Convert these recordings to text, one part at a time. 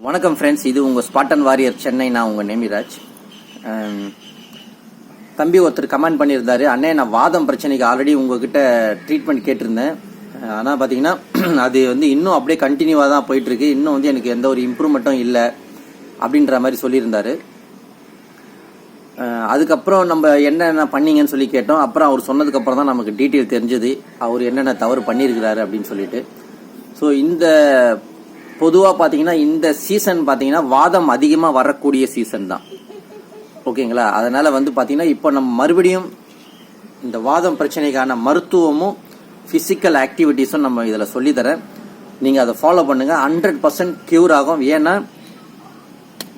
வணக்கம் ஃப்ரெண்ட்ஸ், இது உங்கள் ஸ்பாட்டன் வாரியர் சென்னை. நான் உங்கள் நேமிராஜ். தம்பி ஒருத்தர் கமெண்ட் பண்ணியிருந்தாரு, அண்ணே நான் வாதம் பிரச்சனைக்கு ஆல்ரெடி உங்ககிட்ட ட்ரீட்மெண்ட் கேட்டிருந்தேன். ஆனால் பார்த்தீங்கன்னா அது இன்னும் அப்படியே கண்டினியூவாக தான் போயிட்டுருக்கு. இன்னும் எனக்கு எந்த ஒரு இம்ப்ரூவ்மெண்ட்டும் இல்லை அப்படின்ற மாதிரி சொல்லியிருந்தாரு. அதுக்கப்புறம் நம்ம என்னென்ன பண்ணீங்கன்னு சொல்லி கேட்டோம். அப்புறம் அவர் சொன்னதுக்கப்புறம் தான் நமக்கு டீட்டெயில் தெரிஞ்சது அவர் என்னென்ன தவறு பண்ணியிருக்கிறாரு அப்படின்னு சொல்லிட்டு. ஸோ இந்த பொதுவாக பார்த்தீங்கன்னா இந்த சீசன் பார்த்தீங்கன்னா வாதம் அதிகமாக வரக்கூடிய சீசன் தான். ஓகேங்களா? அதனால் பார்த்தீங்கன்னா இப்போ நம்ம மறுபடியும் இந்த வாதம் பிரச்சனைக்கான மருத்துவமும் ஃபிசிக்கல் ஆக்டிவிட்டீஸும் நம்ம இதில் சொல்லித்தரேன். நீங்கள் அதை ஃபாலோ பண்ணுங்கள், 100% க்யூர் ஆகும். ஏன்னா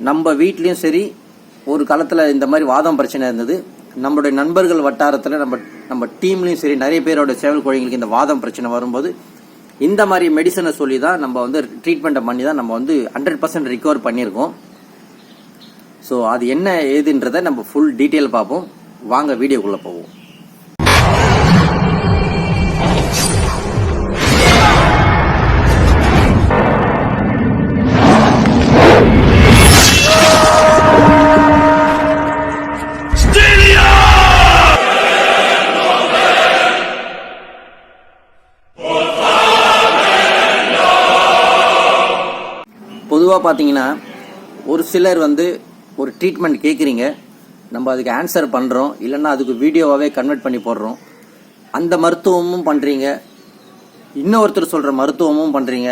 நம்ம வீட்லேயும் சரி ஒரு காலத்தில் இந்த மாதிரி வாதம் பிரச்சனை இருந்தது. நம்மளுடைய நண்பர்கள் வட்டாரத்தில் நம்ம டீம்லேயும் சரி நிறைய பேரோட சேவல் கோழிங்களுக்கு இந்த வாதம் பிரச்சனை வரும்போது இந்த மாதிரி மெடிசனை சொல்லி தான் நம்ம ட்ரீட்மெண்ட்டை பண்ணி தான் நம்ம 100% ரிகவர் பண்ணியிருக்கோம். ஸோ அது என்ன ஏதுன்றதை நம்ம ஃபுல் டீட்டெயில் பார்ப்போம். வாங்க வீடியோக்குள்ளே போவோம். பொதுவாக பார்த்தீங்கன்னா ஒரு சிலர் ஒரு ட்ரீட்மெண்ட் கேட்குறீங்க, நம்ம அதுக்கு ஆன்சர் பண்ணுறோம், இல்லைன்னா அதுக்கு வீடியோவாகவே கன்வெர்ட் பண்ணி போடுறோம். அந்த மருத்துவமும் பண்ணுறீங்க, இன்னொருத்தர் சொல்கிற மருத்துவமும் பண்ணுறீங்க,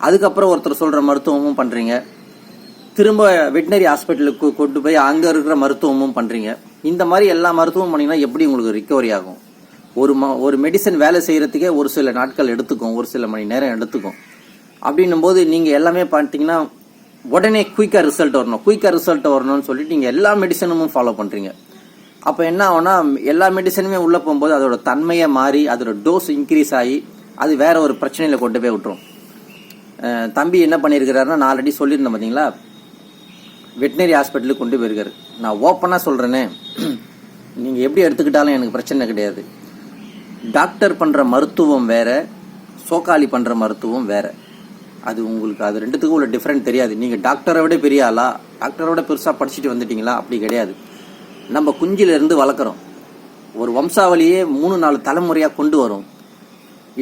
அதுக்கப்புறம் ஒருத்தர் சொல்கிற மருத்துவமும் பண்ணுறீங்க, திரும்ப வெட்டினரி ஹாஸ்பிட்டலுக்கு கொண்டு போய் அங்கே இருக்கிற மருத்துவமும் பண்ணுறீங்க. இந்த மாதிரி எல்லா மருத்துவமும் பண்ணிங்கன்னா எப்படி உங்களுக்கு ரிக்கவரி ஆகும்? ஒரு மெடிசன் வேலை செய்கிறதுக்கே ஒரு சில நாட்கள் எடுத்துக்கும், ஒரு சில மணி நேரம் எடுத்துக்கும். அப்படின்னும் போது நீங்கள் எல்லாமே பார்த்தீங்கன்னா உடனே குயிக்காக ரிசல்ட் வரணும்னு சொல்லிட்டு நீங்கள் எல்லா மெடிசனும் ஃபாலோ பண்ணுறீங்க. அப்போ என்ன ஆகும்னா எல்லா மெடிசனுமே உள்ளே போகும்போது அதோட தன்மையை மாறி அதோட டோஸ் இன்க்ரீஸ் ஆகி அது வேற ஒரு பிரச்சனையில் கொண்டு போய் விட்டுரும். தம்பி என்ன பண்ணியிருக்கிறாருன்னா, நான் ஆல்ரெடி சொல்லியிருந்தேன் பார்த்தீங்களா, வெட்டினரி ஹாஸ்பிட்டலுக்கு கொண்டு போயிருக்காரு. நான் ஓப்பனாக சொல்கிறேனே, நீங்கள் எப்படி எடுத்துக்கிட்டாலும் எனக்கு பிரச்சனை கிடையாது. டாக்டர் பண்ணுற மருத்துவம் வேற, சோக்காளி பண்ணுற மருத்துவம் வேற. அது உங்களுக்கு அது ரெண்டுத்துக்கும் உள்ள டிஃப்ரெண்ட் தெரியாது. நீங்கள் டாக்டரை விட பெரிய ஆளா, டாக்டரை விட பெருசாக படிச்சுட்டு வந்துட்டீங்களா? அப்படி கிடையாது. நம்ம குஞ்சிலிருந்து வளர்க்குறோம், ஒரு வம்சாவளியே 3-4 தலைமுறையாக கொண்டு வரும்.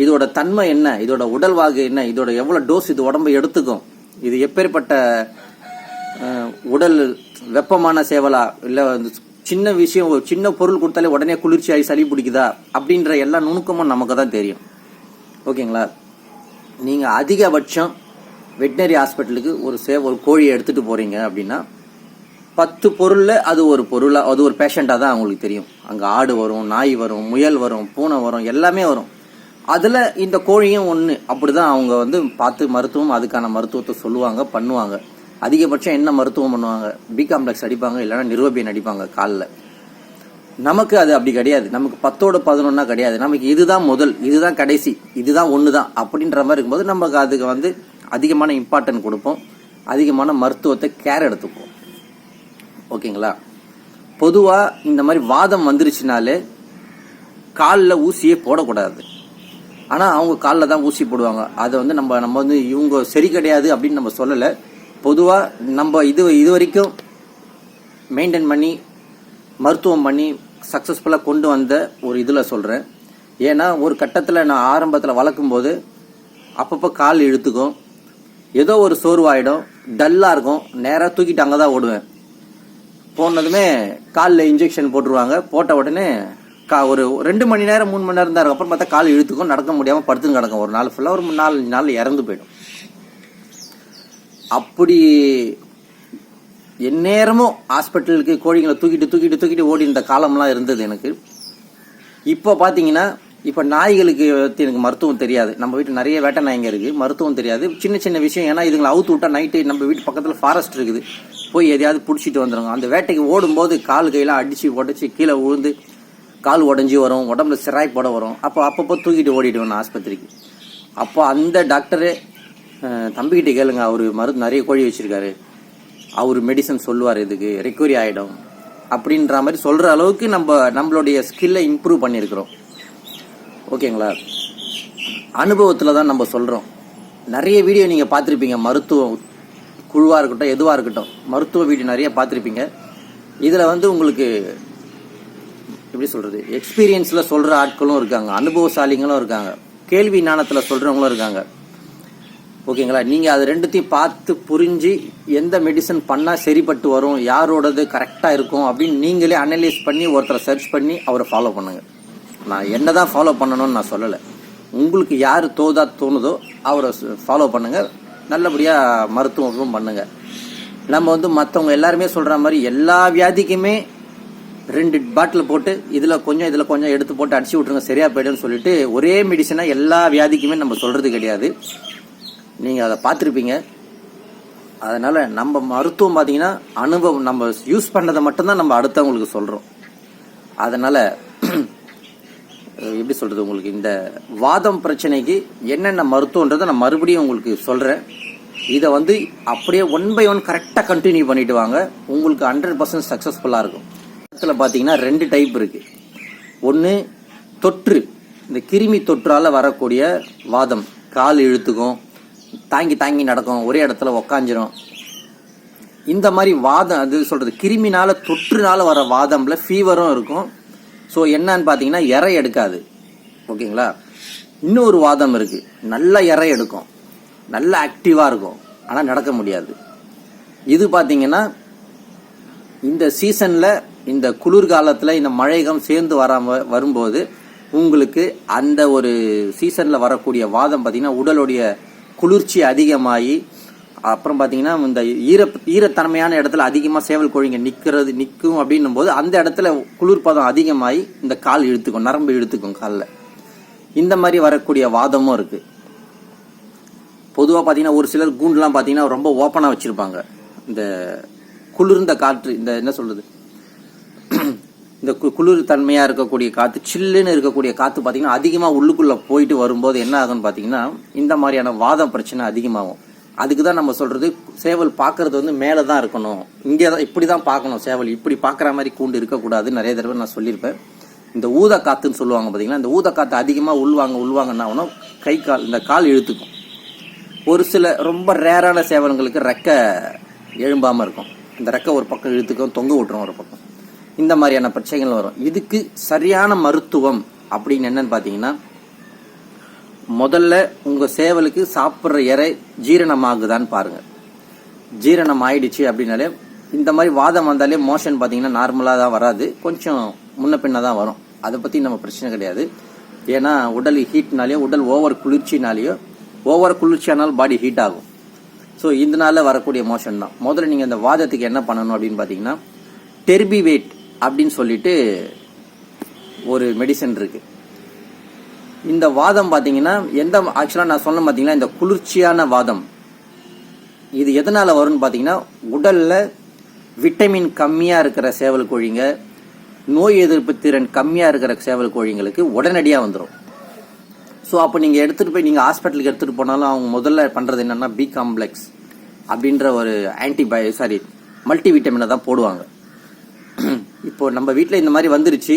இதோட தன்மை என்ன, இதோட உடல்வாகு என்ன, இதோட எவ்வளோ டோஸ் இது உடம்பை எடுத்துக்கும், இது எப்பேற்பட்ட உடல் வெப்பமான சேவலா, இல்லை சின்ன விஷயம் ஒரு சின்ன பொருள் கொடுத்தாலே உடனே குளிர்ச்சியாகி சளி பிடிக்குதா அப்படின்ற எல்லா நுணுக்கமும் நமக்கு தான் தெரியும். ஓகேங்களா? நீங்கள் அதிகபட்சம் வெட்டினரி ஹாஸ்பிட்டலுக்கு ஒரு கோழியை எடுத்துகிட்டு போகிறீங்க அப்படின்னா 10 பொருளில் அது ஒரு பொருளாக, அது ஒரு பேஷண்ட்டாக தான் அவங்களுக்கு தெரியும். அங்கே ஆடு வரும், நாய் வரும், முயல் வரும், பூனை வரும், எல்லாமே வரும். அதில் இந்த கோழியும் ஒன்று. அப்படி தான் அவங்க பார்த்து மருத்துவம், அதுக்கான மருத்துவத்தை சொல்லுவாங்க, பண்ணுவாங்க. அதிகபட்சம் என்ன மருத்துவம் பண்ணுவாங்க? பி காம்ப்ளெக்ஸ் அடிப்பாங்க, இல்லைன்னா நிரோபியன் அடிப்பாங்க காலில். நமக்கு அது அப்படி கிடையாது. நமக்கு 10ஓட 11 கிடையாது. நமக்கு இதுதான் முதல், இதுதான் கடைசி, இதுதான் ஒன்று தான் அப்படின்ற மாதிரி இருக்கும்போது நமக்கு அதுக்கு அதிகமான இம்பார்ட்டன்ட் கொடுப்போம், அதிகமான மருத்துவத்தை கேர் எடுத்துப்போம். ஓகேங்களா? பொதுவாக இந்த மாதிரி வாதம் வந்துருச்சுனாலே காலில் ஊசியே போடக்கூடாது. ஆனால் அவங்க காலில் தான் ஊசி போடுவாங்க. அதை நம்ம இவங்க சரி கிடையாது அப்படின்னு நம்ம சொல்லலை. பொதுவாக நம்ம இது வரைக்கும் மெயின்டைன் பண்ணி மருத்துவம் பண்ணி சக்ஸஸ்ஃபுல்லாக கொண்டு வந்த ஒரு இதில் சொல்கிறேன். ஏன்னா ஒரு கட்டத்தில் நான் ஆரம்பத்தில் வளர்க்கும் போது அப்பப்போ கால் இழுத்துக்கும், ஏதோ ஒரு சோர்வாயிடும், டல்லாக இருக்கும், நேராக தூக்கிட்டு அங்கே தான் ஓடுவேன். போனதுமே காலில் இன்ஜெக்ஷன் போட்டுருவாங்க. போட்ட உடனே ஒரு 2 மணி நேரம் 3 மணி நேரம் தான் இருக்கும். அப்புறம் பார்த்தா கால் இழுத்துக்கும், நடக்க முடியாமல் படுத்துன்னு கிடக்கும். ஒரு நாள் ஃபுல்லாக, ஒரு 4 நாள் இறந்து போயிடும். அப்படி எந்நேரமும் ஹாஸ்பிட்டலுக்கு கோழிங்களை தூக்கிட்டு ஓடி இந்த காலம்லாம் இருந்தது எனக்கு. இப்போ பார்த்தீங்கன்னா இப்போ நாய்களுக்கு எனக்கு மருத்துவம் தெரியாது. நம்ம வீட்டில் நிறைய வேட்டை நாய்ங்க இருக்குது, மருத்துவம் தெரியாது. சின்ன விஷயம், ஏன்னா இதுங்களை அவுத்து விட்டா நைட்டு நம்ம வீட்டு பக்கத்தில் ஃபாரஸ்ட் இருக்குது, போய் எதையாவது பிடிச்சிட்டு வந்துடுங்க. அந்த வேட்டைக்கு ஓடும்போது கால் கையெல்லாம் அடித்து உடச்சி கீழே விழுந்து கால் உடஞ்சி வரும், உடம்புல சிராய் போட வரும். அப்பப்போ தூக்கிட்டு ஓடிடுவேன் ஆஸ்பத்திரிக்கு. அப்போ அந்த டாக்டரு, தம்பிக்கிட்ட கேளுங்க, அவர் நிறைய கோழி வச்சிருக்காரு, அவர் மெடிசன் சொல்லுவார், இதுக்கு ரெக்கவரி ஆகிடும் அப்படின்ற மாதிரி சொல்கிற அளவுக்கு நம்மளுடைய ஸ்கில்லை இம்ப்ரூவ் பண்ணியிருக்கிறோம். ஓகேங்களா? அனுபவத்தில் தான் நம்ம சொல்கிறோம். நிறைய வீடியோ நீங்கள் பார்த்துருப்பீங்க, மருத்துவம் குழுவாக இருக்கட்டும், எதுவாக இருக்கட்டும், மருத்துவ வீடியோ நிறைய பார்த்துருப்பீங்க. இதில் வந்து உங்களுக்கு எப்படி சொல்கிறது, எக்ஸ்பீரியன்ஸில் சொல்கிற ஆட்களும் இருக்காங்க, அனுபவசாலிகளும் இருக்காங்க, கேள்வி ஞானத்தில் சொல்கிறவங்களும் இருக்காங்க. ஓகேங்களா? நீங்கள் அது ரெண்டுத்தையும் பார்த்து புரிஞ்சு எந்த மெடிசன் பண்ணால் சரிப்பட்டு வரும், யாரோடது கரெக்டாக இருக்கும் அப்படின்னு நீங்களே அனலைஸ் பண்ணி ஒருத்தரை சர்ச் பண்ணி அவரை ஃபாலோ பண்ணுங்கள். நான் என்ன தான் ஃபாலோ பண்ணணும்னு நான் சொல்லலை. உங்களுக்கு யார் தோணுதோ அவரை ஃபாலோ பண்ணுங்கள். நல்லபடியாக மருத்துவமும் பண்ணுங்கள். நம்ம வந்து மற்றவங்க எல்லாருமே சொல்கிற மாதிரி எல்லா வியாதிக்குமே 2 பாட்டில் போட்டு இதில் கொஞ்சம் எடுத்து போட்டு அடிச்சு விட்ருங்க சரியாக போய்டுன்னு சொல்லிட்டு ஒரே மெடிசனாக எல்லா வியாதிக்குமே நம்ம சொல்கிறது கிடையாது. நீங்கள் அதை பார்த்துருப்பீங்க. அதனால் நம்ம மருத்துவம் பார்த்தீங்கன்னா அனுபவம், நம்ம யூஸ் பண்ணதை மட்டும்தான் நம்ம அடுத்தவங்களுக்கு சொல்கிறோம். அதனால் எப்படி சொல்கிறது, உங்களுக்கு இந்த வாதம் பிரச்சனைக்கு என்னென்ன மருத்துவன்றதை நான் மறுபடியும் உங்களுக்கு சொல்கிறேன். இதை வந்து அப்படியே 1 by 1 கரெக்டாக கண்டினியூ பண்ணிட்டு வாங்க. உங்களுக்கு 100% சக்ஸஸ்ஃபுல்லாக இருக்கும். இதில் பார்த்தீங்கன்னா 2 டைப் இருக்குது. ஒன்று தொற்று, இந்த கிருமி தொற்றால் வரக்கூடிய வாதம், கால் இழுத்துக்கும், தாங்கி நடக்கும், ஒரே இடத்துல உக்காஞ்சிரும். இந்த மாதிரி வாதம், அது சொல்கிறது கிருமினால தொற்றுனால வர வாதம்ல ஃபீவரும் இருக்கும். ஸோ என்னன்னு பார்த்தீங்கன்னா இறை எடுக்காது. ஓகேங்களா? இன்னொரு வாதம் இருக்குது, நல்ல இறை எடுக்கும், நல்ல ஆக்டிவாக இருக்கும், ஆனால் நடக்க முடியாது. இது பார்த்தீங்கன்னா இந்த சீசனில், இந்த குளிர்காலத்தில், இந்த மழைகம் சேர்ந்து வரும்போது உங்களுக்கு அந்த ஒரு சீசனில் வரக்கூடிய வாதம் பார்த்தீங்கன்னா உடலுடைய குளிர்ச்சி அதிகமாகி, அப்புறம் பார்த்தீங்கன்னா இந்த ஈரத்தன்மையான இடத்துல அதிகமாக சேவல் கோழிங்க நிற்கும் அப்படின்னும் போது அந்த இடத்துல குளிர்பதம் அதிகமாகி இந்த கால் இழுத்துக்கும், நரம்பு இழுத்துக்கும் காலில். இந்த மாதிரி வரக்கூடிய வாதமும் இருக்குது. பொதுவாக பார்த்தீங்கன்னா ஒரு சிலர் கூண்டுலாம் பார்த்தீங்கன்னா ரொம்ப ஓப்பனாக வச்சுருப்பாங்க. இந்த குளிர்ந்த காற்று, இந்த என்ன சொல்கிறது, இந்த குளிர் தன்மையாக இருக்கக்கூடிய காற்று, சில்லுன்னு இருக்கக்கூடிய காற்று பார்த்தீங்கன்னா அதிகமாக உள்ளுக்குள்ளே போயிட்டு வரும்போது என்ன ஆகுன்னு பார்த்தீங்கன்னா இந்த மாதிரியான வாதம் பிரச்சனை அதிகமாகும். அதுக்கு தான் நம்ம சொல்கிறது, சேவல் பார்க்கறது வந்து மேலே தான் இருக்கணும், இங்கே தான் இப்படி தான் பார்க்கணும், சேவல் இப்படி பார்க்குற மாதிரி கூண்டு இருக்கக்கூடாதுன்னு நிறைய தடவை நான் சொல்லியிருப்பேன். இந்த ஊத காற்றுன்னு சொல்லுவாங்க பார்த்தீங்கன்னா, இந்த ஊத காற்று அதிகமாக உள்வாங்கன்னா ஆகணும், கை கால், இந்த கால் இழுத்துக்கும். ஒரு சில ரொம்ப ரேரான சேவல்களுக்கு ரெக்கை எழும்பாமல் இருக்கும், இந்த ரெக்கை ஒரு பக்கம் இழுத்துக்கும், தொங்க விட்டுரும் ஒரு பக்கம். இந்த மாதிரியான பிரச்சனைகள் வரும். இதுக்கு சரியான மருத்துவம் அப்படின்னு என்னன்னு பார்த்தீங்கன்னா, முதல்ல உங்கள் சேவலுக்கு சாப்பிட்ற இறை ஜீரணமாகுதான்னு பாருங்கள். ஜீரணம் ஆயிடுச்சு அப்படின்னாலே, இந்த மாதிரி வாதம் வந்தாலே மோஷன் பார்த்தீங்கன்னா நார்மலாக தான் வராது, கொஞ்சம் முன்ன பின்ன தான் வரும். அதை பற்றி நம்ம பிரச்சனை கிடையாது. ஏன்னா உடல் ஹீட்னாலேயோ, உடல் ஓவர் குளிர்ச்சினாலேயோ, ஓவர் குளிர்ச்சியானாலும் பாடி ஹீட் ஆகும். ஸோ இதனால வரக்கூடிய மோஷன் தான். முதல்ல நீங்கள் இந்த வாதத்துக்கு என்ன பண்ணணும் அப்படின்னு பார்த்தீங்கன்னா, டெர்பிவேட் அப்படின்னு சொல்லிட்டு ஒரு மெடிசன் இருக்குது. இந்த வாதம் பார்த்தீங்கன்னா ஆக்சுவலாக நான் சொன்ன பார்த்தீங்கன்னா இந்த குளிர்ச்சியான வாதம் இது எதனால் வரும்னு பார்த்தீங்கன்னா, உடலில் விட்டமின் கம்மியாக இருக்கிற சேவல் கோழிங்க, நோய் எதிர்ப்பு திறன் கம்மியாக இருக்கிற சேவல் கோழிங்களுக்கு உடனடியாக வந்துடும். ஸோ அப்போ நீங்கள் எடுத்துகிட்டு போய் நீங்கள் ஹாஸ்பிட்டலுக்கு எடுத்துகிட்டு போனாலும் அவங்க முதல்ல பண்ணுறது என்னென்னா பி காம்ப்ளெக்ஸ் அப்படின்ற ஒரு மல்டி விட்டமினை தான் போடுவாங்க. இப்போ நம்ம வீட்டில் இந்த மாதிரி வந்துருச்சு,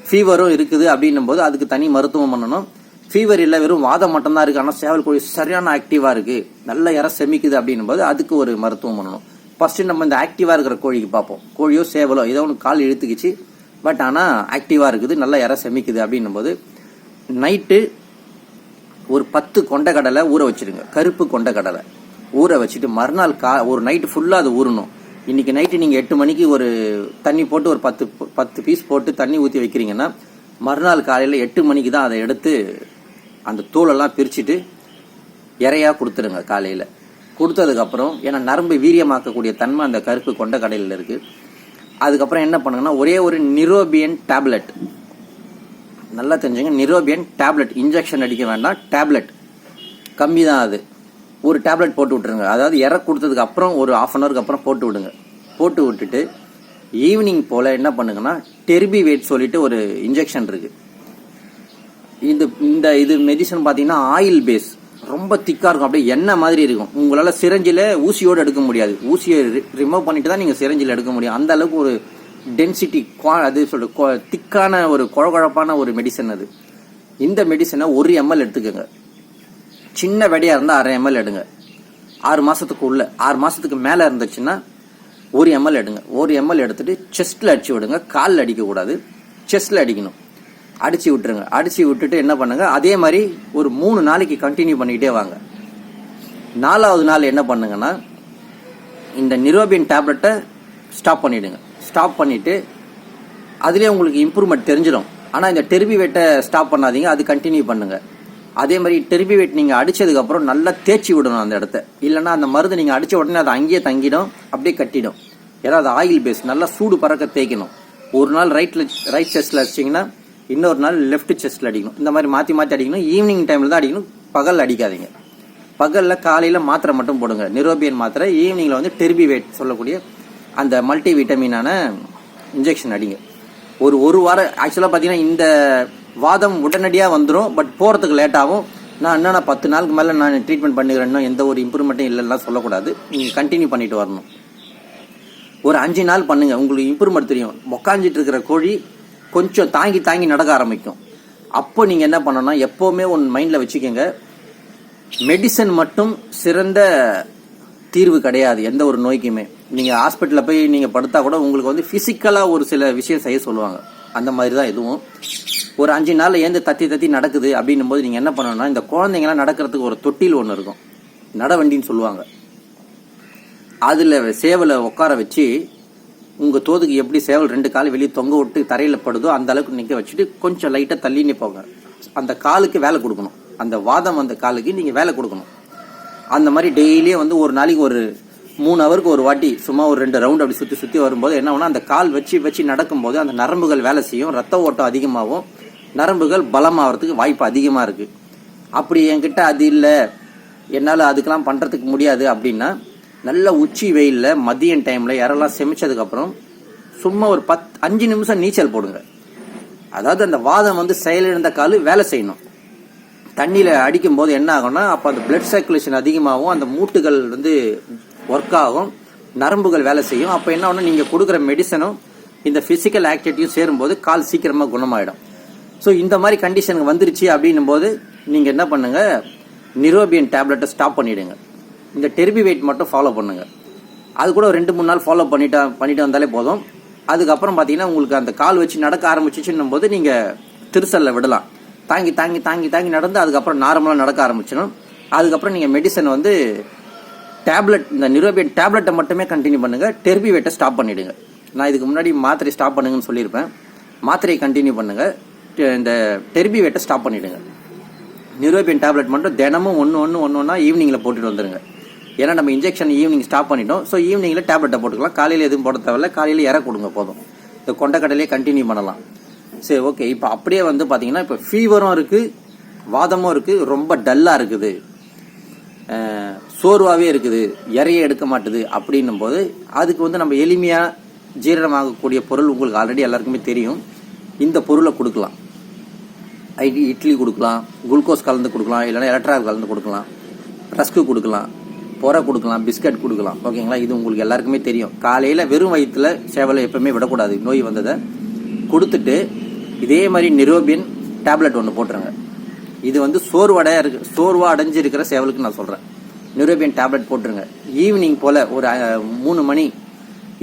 ஃபீவரும் இருக்குது அப்படின்னும் போது அதுக்கு தனி மருத்துவம் பண்ணணும். ஃபீவர் இல்லை, வெறும் வாதம் மட்டும்தான் இருக்குது, ஆனால் சேவல் கோழி சரியான ஆக்டிவாக இருக்குது, நல்ல இறை செமிக்குது அப்படின்னும் போது அதுக்கு ஒரு மருத்துவம் பண்ணணும். ஃபர்ஸ்ட் நம்ம இந்த ஆக்டிவாக இருக்கிற கோழிக்கு பார்ப்போம். கோழியோ சேவலோ ஏதோ ஒன்று கால் இழுத்துக்கிச்சு, பட் ஆனால் ஆக்டிவாக இருக்குது, நல்ல இறை செமிக்குது அப்படின்னும் போது நைட்டு ஒரு 10 கொண்டைக்கடலை ஊற வச்சிருங்க. கருப்பு கொண்டைக்கடலை ஊற வச்சுட்டு மறுநாள் ஒரு நைட்டு ஃபுல்லாக அது ஊறணும். இன்னைக்கு நைட்டு நீங்கள் 8 மணிக்கு ஒரு தண்ணி போட்டு ஒரு 10 பீஸ் போட்டு தண்ணி ஊற்றி வைக்கிறீங்கன்னா, மறுநாள் காலையில் 8 மணிக்கு தான் அதை எடுத்து அந்த தோலெல்லாம் பிரிச்சுட்டு இறையாக கொடுத்துருங்க. காலையில் கொடுத்ததுக்கப்புறம், ஏன்னா நரம்பு வீரியமாக்கக்கூடிய தன்மை அந்த கருப்பு கொண்டைக்கடலையில் இருக்குது. அதுக்கப்புறம் என்ன பண்ணுங்கன்னா, ஒரே ஒரு நிரோபியன் டேப்லெட், நல்லா தெரிஞ்சுங்க, நிரோபியன் டேப்லெட், இன்ஜெக்ஷன் அடிக்க வேண்டாம், டேப்லெட் கம்மி தான் அது, ஒரு டேப்லெட் போட்டு விட்டுருங்க. அதாவது இறை கொடுத்ததுக்கு அப்புறம் ஒரு 1/2 அன் ஹவருக்கு அப்புறம் போட்டு விடுங்க. போட்டு விட்டுட்டு ஈவினிங் போல் என்ன பண்ணுங்கன்னா, டெர்பிவேட் சொல்லிட்டு ஒரு இன்ஜெக்ஷன் இருக்குது. இது மெடிசன் பார்த்தீங்கன்னா ஆயில் பேஸ், ரொம்ப திக்காக இருக்கும், அப்படியே எண்ணெய் மாதிரி இருக்கும். உங்களால் சிரஞ்சில் ஊசியோடு எடுக்க முடியாது, ஊசியை ரிமூவ் பண்ணிட்டு தான் நீங்கள் சிரஞ்சில் எடுக்க முடியும். அந்த அளவுக்கு ஒரு டென்சிட்டி, அது திக்கான ஒரு குழகுழப்பான ஒரு மெடிசன் அது. இந்த மெடிசனை 1 ml எடுத்துக்கோங்க. சின்ன வெடியாக இருந்தால் 1/2 ml எடுங்க. 6 மாதத்துக்கு 6 மாதத்துக்கு மேலே இருந்துச்சுன்னா 1 ml எடுங்க. 1 ml எடுத்துட்டு செஸ்ட்டில் அடிச்சு விடுங்க. காலில் அடிக்கக்கூடாது, செஸ்ட்டில் அடிக்கணும். அடிச்சு விட்டுருங்க. அடிச்சு விட்டுட்டு என்ன பண்ணுங்க, அதே மாதிரி ஒரு 3 நாளைக்கு கண்டினியூ பண்ணிக்கிட்டே வாங்க. 4வது நாள் என்ன பண்ணுங்கன்னா, இந்த நிரோபின் டேப்லெட்டை ஸ்டாப் பண்ணிவிடுங்க. ஸ்டாப் பண்ணிவிட்டு அதுலேயே உங்களுக்கு இம்ப்ரூவ்மெண்ட் தெரிஞ்சிடும். ஆனால் இந்த டெர்பிவேட்டை ஸ்டாப் பண்ணாதீங்க, அது கண்டினியூ பண்ணுங்கள். அதே மாதிரி டெர்பிவேட் நீங்கள் அடித்ததுக்கப்புறம் நல்லா தேய்ச்சி விடணும் அந்த இடத்த. இல்லைன்னா அந்த மருந்து நீங்கள் அடித்த உடனே அது அங்கேயே தங்கிடும், அப்படியே கட்டிடும். ஏன்னா அது ஆயில் பேஸ், நல்லா சூடு பறக்க தேய்க்கணும். ஒரு நாள் ரைட் செஸ்ட்டில் அடிச்சிங்கன்னா இன்னொரு நாள் லெஃப்ட் செஸ்ட்டில் அடிக்கணும். இந்த மாதிரி மாற்றி மாற்றி அடிக்கணும். ஈவினிங் டைமில் தான் அடிக்கணும், பகல் அடிக்காதீங்க. பகலில் காலையில் மாத்திரை மட்டும் போடுங்க, நிரோபியன் மாத்திரை. ஈவினிங்கில் வந்து டெர்பிவேட் சொல்லக்கூடிய அந்த மல்டி விட்டமினான இன்ஜெக்ஷன் அடிங்க. ஒரு வாரம். ஆக்சுவலாக பார்த்தீங்கன்னா இந்த வாதம் உடனடியாக வந்துடும், பட் போகிறதுக்கு லேட் ஆகும். நான் 10 நாளுக்கு மேலே நான் ட்ரீட்மெண்ட் பண்ணிக்கிறேன்னா எந்த ஒரு இம்ப்ரூவ்மெண்ட்டும் இல்லைன்னா சொல்லக்கூடாது. நீங்கள் கண்டினியூ பண்ணிட்டு வரணும். ஒரு 5 நாள் பண்ணுங்க, உங்களுக்கு இம்ப்ரூவ்மெண்ட் தெரியும். உக்காஞ்சிட்டு இருக்கிற கோழி கொஞ்சம் தாங்கி நடக்க ஆரம்பிக்கும். அப்போ நீங்கள் என்ன பண்ணணும்னா, எப்போவுமே ஒன்று மைண்டில் வச்சுக்கோங்க, மெடிசன் மட்டும் சிறந்த தீர்வு கிடையாது எந்த ஒரு நோய்க்குமே. நீங்கள் ஹாஸ்பிட்டலில் போய் நீங்கள் படுத்தா கூட உங்களுக்கு வந்து ஃபிசிக்கலாக ஒரு சில விஷயம் செய்ய சொல்லுவாங்க. அந்த மாதிரி தான் இதுவும். ஒரு 5 நாளில் ஏந்து தத்தி நடக்குது அப்படின்னும் போது நீங்கள் என்ன பண்ணணும்னா, இந்த குழந்தைங்களாம் நடக்கிறதுக்கு ஒரு தொட்டில் ஒன்று இருக்கும், நடவண்டின்னு சொல்லுவாங்க. அதில் சேவலை உட்கார வச்சு உங்கள் தோதுக்கு எப்படி சேவல் 2 கால் வெளியே தொங்க விட்டு தரையில் படுதோ அந்த அளவுக்கு நிற்க வச்சுட்டு கொஞ்சம் லைட்டாக தள்ளினே போங்க. அந்த காலுக்கு வேலை கொடுக்கணும், அந்த வாதம் அந்த காலுக்கு நீங்கள் வேலை கொடுக்கணும். அந்த மாதிரி டெய்லியே வந்து ஒரு நாளைக்கு ஒரு 3 ஹவருக்கு ஒரு வாட்டி சும்மா ஒரு 2 ரவுண்ட் அப்படி சுற்றி வரும்போது என்ன ஆகும்னா, அந்த கால் வச்சு நடக்கும்போது அந்த நரம்புகள் வேலை செய்யும், ரத்த ஓட்டம் அதிகமாகும், நரம்புகள் பலமாகிறதுக்கு வாய்ப்பு அதிகமாக இருக்குது. அப்படி என்கிட்ட அது இல்லை, என்னால் அதுக்கெல்லாம் பண்ணுறதுக்கு முடியாது அப்படின்னா, நல்ல உச்சி வெயிலில் மதியம் டைமில் யாரெல்லாம் செமிச்சதுக்கப்புறம் சும்மா ஒரு 5 நிமிஷம் நீச்சல் போடுங்க. அதாவது அந்த வாதம் வந்து செயலிழந்த கால் வேலை செய்யணும். தண்ணியில் அடிக்கும்போது என்ன ஆகும்னா, அப்போ அந்த பிளட் சர்க்குலேஷன் அதிகமாகும், அந்த மூட்டுகள் வந்து ஒர்க் ஆகும், நரம்புகள் வேலை செய்யும். அப்போ என்ன ஆகும்னா, நீங்கள் கொடுக்குற மெடிசனும் இந்த ஃபிசிக்கல் ஆக்டிவிட்டியும் சேரும்போது கால் சீக்கிரமாக குணமாயிடும். ஸோ இந்த மாதிரி கண்டிஷனுக்கு வந்துருச்சு அப்படின்னும் போது நீங்கள் என்ன பண்ணுங்க, நிரோபியன் டேப்லெட்டை ஸ்டாப் பண்ணிவிடுங்க. இந்த டெர்பிவேட் மட்டும் ஃபாலோ பண்ணுங்க. அது கூட 2-3 நாள் ஃபாலோ பண்ணிட்டு வந்தாலே போதும். அதுக்கப்புறம் பார்த்தீங்கன்னா உங்களுக்கு அந்த கால் வச்சு நடக்க ஆரம்பிச்சிச்சுன்னும் போது நீங்கள் திருசல்ல விடலாம். தாங்கி நடந்து அதுக்கப்புறம் நார்மலாக நடக்க ஆரம்பிச்சிடும். அதுக்கப்புறம் நீங்கள் மெடிசன் வந்து டேப்லெட், இந்த நிரோபியன் டேப்லெட்டை மட்டுமே கண்டினியூ பண்ணுங்கள், டெர்பிவேட்டை ஸ்டாப் பண்ணிவிடுங்க. நான் இதுக்கு முன்னாடி மாத்திரை ஸ்டாப் பண்ணுங்கன்னு சொல்லியிருப்பேன். மாத்திரையை கண்டினியூ பண்ணுங்கள், இந்த டெர்பிவேட்டை ஸ்டாப் பண்ணிவிடுங்க. நிரோபியன் டேப்லெட் மட்டும் தினமும் ஒன்றா ஈவினிங்கில் போட்டுட்டு வந்துடுங்க. ஏன்னா நம்ம இன்ஜெக்ஷன் ஈவினிங் ஸ்டாப் பண்ணிட்டோம். ஸோ ஈவினிங்கில் டேப்லெட்டை போட்டுக்கலாம். காலையில் எதுவும் போட தேவையில்ல, காலையில் இற கொடுங்க போதும். இந்த கொண்டக்கடலையே கண்டினியூ பண்ணலாம். சரி, ஓகே. இப்போ அப்படியே வந்து பார்த்தீங்கன்னா, இப்போ ஃபீவரும் இருக்குது, வாதமும் இருக்குது, ரொம்ப டல்லாக இருக்குது, சோர்வாகவே இருக்குது, இறைய எடுக்க மாட்டுது அப்படின்னும் போது அதுக்கு வந்து நம்ம எளிமையாக ஜீரணமாகக்கூடிய பொருள் உங்களுக்கு ஆல்ரெடி எல்லாருக்குமே தெரியும். இந்த பொருளை கொடுக்கலாம். இட்லி கொடுக்கலாம், குளுக்கோஸ் கலந்து கொடுக்கலாம், இல்லைன்னா எலக்ட்ரால் கலந்து கொடுக்கலாம், ரஸ்க்கு கொடுக்கலாம், பொறை கொடுக்கலாம், பிஸ்கட் கொடுக்கலாம். ஓகேங்களா? இது உங்களுக்கு எல்லாருக்குமே தெரியும். காலையில் வெறும் வயிற்றுல சேவலை எப்பவுமே விடக்கூடாது. நோய் வந்ததை கொடுத்துட்டு இதே மாதிரி நிரோபியன் டேப்லெட் ஒன்று போட்டுருங்க. இது வந்து சோர்வாக அடைஞ்சிருக்கிற சேவலுக்கு நான் சொல்கிறேன். நிரோபியன் டேப்லெட் போட்டுருங்க. ஈவினிங் போல் ஒரு 3 மணி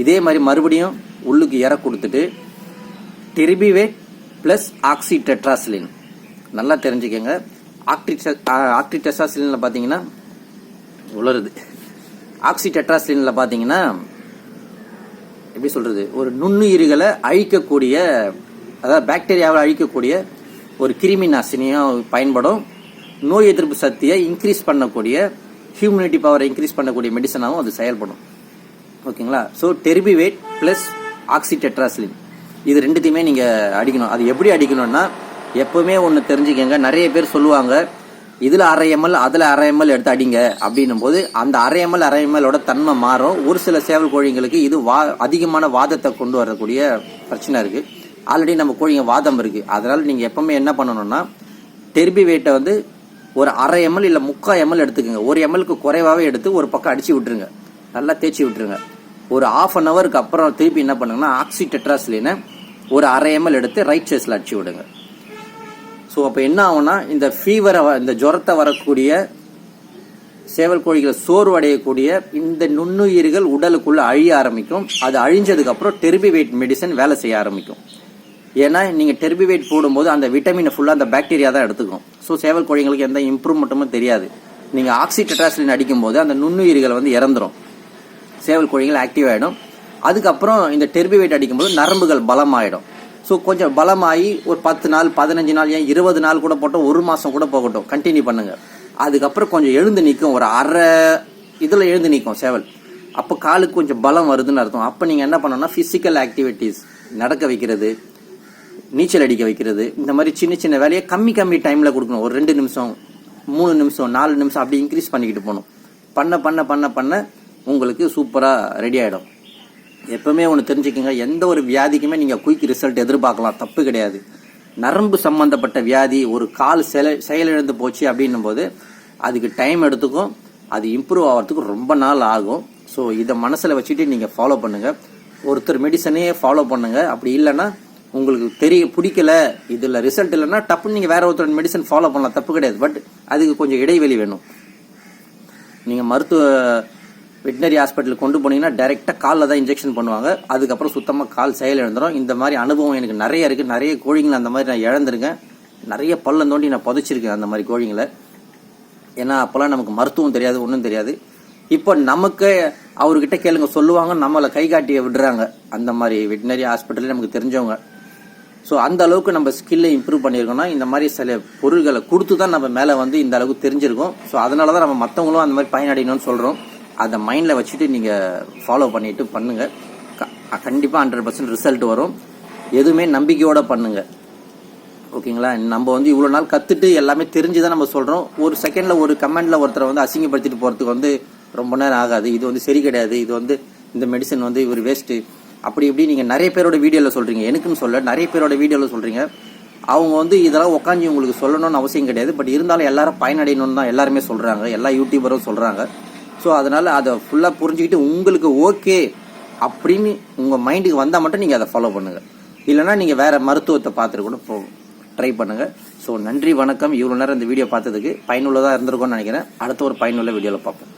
இதே மாதிரி மறுபடியும் உள்ளுக்கு இற கொடுத்துட்டு டெர்பிவேட் ப்ளஸ் ஆக்சிடெட்ராசிலின் நல்லா தெரிஞ்சுக்கங்க. ஆக்சிடெட்ராசிலினில் பார்த்தீங்கன்னா உலருது. ஆக்சிடெட்ராசிலினில் பார்த்தீங்கன்னா எப்படி சொல்கிறது, ஒரு நுண்ணுயிரிகளை அழிக்கக்கூடிய, அதாவது பாக்டீரியாவை அழிக்கக்கூடிய ஒரு கிருமி நாசினியாக பயன்படும். நோய் எதிர்ப்பு சக்தியை இன்க்ரீஸ் பண்ணக்கூடிய, ஹியூமினிட்டி பவரை இன்க்ரீஸ் பண்ணக்கூடிய மெடிசனாகவும் அது செயல்படும். ஓகேங்களா? ஸோ டெர்பிவேட் ப்ளஸ் ஆக்சிடெட்ராசிலின் இது ரெண்டுத்தையுமே நீங்கள் அடிக்கணும். அது எப்படி அடிக்கணும்னா, எப்போவுமே ஒன்று தெரிஞ்சுக்கங்க. நிறைய பேர் சொல்லுவாங்க, இதில் 1/2 ml அதில் 1/2 ml எடுத்து அடிங்க அப்படின்னும் போது அந்த 1/2 ml தன்மை மாறும். ஒரு சில சேவல் கோழிங்களுக்கு இது அதிகமான வாதத்தை கொண்டு வரக்கூடிய பிரச்சனை இருக்குது. ஆல்ரெடி நம்ம கோழிங்க வாதம் இருக்குது. அதனால் நீங்கள் எப்போவுமே என்ன பண்ணணும்னா, டெர்பிவேட்டை வந்து ஒரு 1/2 ml இல்லை 3/4 ml எடுத்துக்கோங்க. 1 mlக்கு குறைவாகவே எடுத்து ஒரு பக்கம் அடித்து விட்டுருங்க, நல்லா தேய்ச்சி விட்டுருங்க. ஒரு 1/2 ஹவருக்கு அப்புறம் திருப்பி என்ன பண்ணுங்கன்னா, ஆக்சிடெட்ராசிலினை ஒரு 1/2 ml எடுத்து ரைட் சைஸில் அடிச்சு விடுங்க. ஸோ அப்போ என்ன ஆகும்னா, இந்த ஃபீவரை, இந்த ஜுரத்தை வரக்கூடிய சேவல் கோழிகள் சோர்வடையக்கூடிய இந்த நுண்ணுயிர்கள் உடலுக்குள்ள அழிய ஆரம்பிக்கும். அது அழிஞ்சதுக்கப்புறம் டெர்பிவேட் மெடிசன் வேலை செய்ய ஆரம்பிக்கும். ஏன்னா நீங்கள் டெர்பிவேட் போடும்போது அந்த விட்டமினை ஃபுல்லாக அந்த பாக்டீரியா தான் எடுத்துக்கும். ஸோ சேவல் கோழிகளுக்கு எந்த இம்ப்ரூவ்மெண்ட்டுமே தெரியாது. நீங்கள் ஆக்சிடெட்ராசிலின் அடிக்கும்போது அந்த நுண்ணுயிர்கள் வந்து இறந்துடும், சேவல் கோழிகள் ஆக்டிவ் ஆகிடும். அதுக்கப்புறம் இந்த டெர்பிவேட் அடிக்கும்போது நரம்புகள் பலமாயிடும். ஸோ கொஞ்சம் பலமாகி ஒரு 10 நாள் 15 நாள் ஏன் 20 நாள் கூட போட்டோம், 1 மாதம் கூட போகட்டும், கண்டினியூ பண்ணுங்கள். அதுக்கப்புறம் கொஞ்சம் எழுந்து நிற்கும், ஒரு அரை இதில் எழுந்து நிற்கும் சேவல். அப்போ காலுக்கு கொஞ்சம் பலம் வருதுன்னு அர்த்தம். அப்போ நீங்கள் என்ன பண்ணணும்னா ஃபிசிக்கல் ஆக்டிவிட்டீஸ், நடக்க வைக்கிறது, நீச்சல் அடிக்க வைக்கிறது, இந்த மாதிரி சின்ன சின்ன வேலையை கம்மி டைமில் கொடுக்கணும். ஒரு 2 நிமிஷம் 3 நிமிஷம் 4 நிமிஷம் அப்படி இன்க்ரீஸ் பண்ணிக்கிட்டு போகணும். பண்ண உங்களுக்கு சூப்பராக ரெடி ஆகிடும். எப்பவுமே ஒன்று தெரிஞ்சுக்கோங்க, எந்த ஒரு வியாதிக்குமே நீங்கள் குயிக் ரிசல்ட் எதிர்பார்க்கலாம், தப்பு கிடையாது. நரம்பு சம்பந்தப்பட்ட வியாதி, ஒரு கால் செயலிழந்து போச்சு அப்படின்னும் போது அதுக்கு டைம் எடுத்துக்கும், அது இம்ப்ரூவ் ஆகிறதுக்கு ரொம்ப நாள் ஆகும். ஸோ இதை மனசில் வச்சுட்டு நீங்கள் ஃபாலோ பண்ணுங்கள். ஒருத்தர் மெடிசனே ஃபாலோ பண்ணுங்கள். அப்படி இல்லைன்னா உங்களுக்கு பிடிக்கல, இதில் ரிசல்ட் இல்லைன்னா டப்புன்னு நீங்கள் வேற ஒருத்தர் மெடிசன் ஃபாலோ பண்ணலாம், தப்பு கிடையாது. பட் அதுக்கு கொஞ்சம் இடைவெளி வேணும். நீங்கள் வெட்டினரி ஹாஸ்பிட்டலுக்கு கொண்டு போனீங்கன்னா டைரெக்டாக காலில் தான் இன்ஜெக்ஷன் பண்ணுவாங்க. அதுக்கப்புறம் சுத்தமாக கால் செயல் இழந்துடும். இந்த மாதிரி அனுபவம் எனக்கு நிறைய இருக்குது. நிறைய கோழிங்களை அந்த மாதிரி நான் இழந்திருக்கேன். நிறைய பள்ளம் தோண்டி நான் புதைச்சிருக்கேன் அந்த மாதிரி கோழிங்களை. ஏன்னா அப்போல்லாம் நமக்கு மருத்துவம் தெரியாது, ஒன்றும் தெரியாது. இப்போ நமக்கு அவர்கிட்ட கேளுங்க, சொல்லுவாங்க, நம்மளை கை காட்டிய விடுறாங்க அந்த மாதிரி வெட்டினரி ஹாஸ்பிட்டலே நமக்கு தெரிஞ்சவங்க. ஸோ அந்த அளவுக்கு நம்ம ஸ்கில்லை இம்ப்ரூவ் பண்ணியிருக்கோம்னா இந்த மாதிரி சில பொருள்களை கொடுத்து தான் நம்ம மேலே வந்து இந்த அளவுக்கு தெரிஞ்சிருக்கோம். ஸோ அதனால தான் நம்ம மற்றவங்களும் அந்த மாதிரி பயனடையணும்னு சொல்கிறோம். அதை மைண்டில் வச்சுட்டு நீங்கள் ஃபாலோ பண்ணிட்டு பண்ணுங்கள். கண்டிப்பாக 100% ரிசல்ட் வரும். எதுவுமே நம்பிக்கையோடு பண்ணுங்கள், ஓகேங்களா? நம்ம வந்து இவ்வளோ நாள் கற்றுட்டு எல்லாமே தெரிஞ்சு தான் நம்ம சொல்கிறோம். ஒரு செகண்டில் ஒரு கமெண்டில் ஒருத்தரை வந்து அசிங்கப்படுத்திட்டு போகிறதுக்கு வந்து ரொம்ப நேரம் ஆகாது. இது வந்து சரி கிடையாது, இது வந்து இந்த மெடிசன் வந்து இவர் வேஸ்ட்டு, அப்படி இப்படி நீங்கள் நிறைய பேரோட வீடியோவில் சொல்கிறீங்க. எனக்குன்னு சொல்ல நிறைய பேரோட வீடியோவில் சொல்கிறீங்க. அவங்க வந்து இதெல்லாம் உட்காந்து உங்களுக்கு சொல்லணும்னு அவசியம் கிடையாது. பட் இருந்தாலும் எல்லாரும் பயனடையணும்னு தான் எல்லாருமே சொல்கிறாங்க, எல்லா யூடியூபரும் சொல்கிறாங்க. ஸோ அதனால் அதை ஃபுல்லாக புரிஞ்சுக்கிட்டு உங்களுக்கு ஓகே அப்படின்னு உங்கள் மைண்டுக்கு வந்தால் மட்டும் நீங்கள் அதை ஃபாலோ பண்ணுங்கள். இல்லைனா நீங்கள் வேறு மருத்துவத்தை பார்த்துட்டு கூட ட்ரை பண்ணுங்கள். ஸோ நன்றி, வணக்கம். இவ்வளோ நேரம் இந்த வீடியோ பார்த்ததுக்கு பயனுள்ளதாக இருந்திருக்கும்னு நினைக்கிறேன். அடுத்த ஒரு பயனுள்ள வீடியோவில் பார்ப்போம்.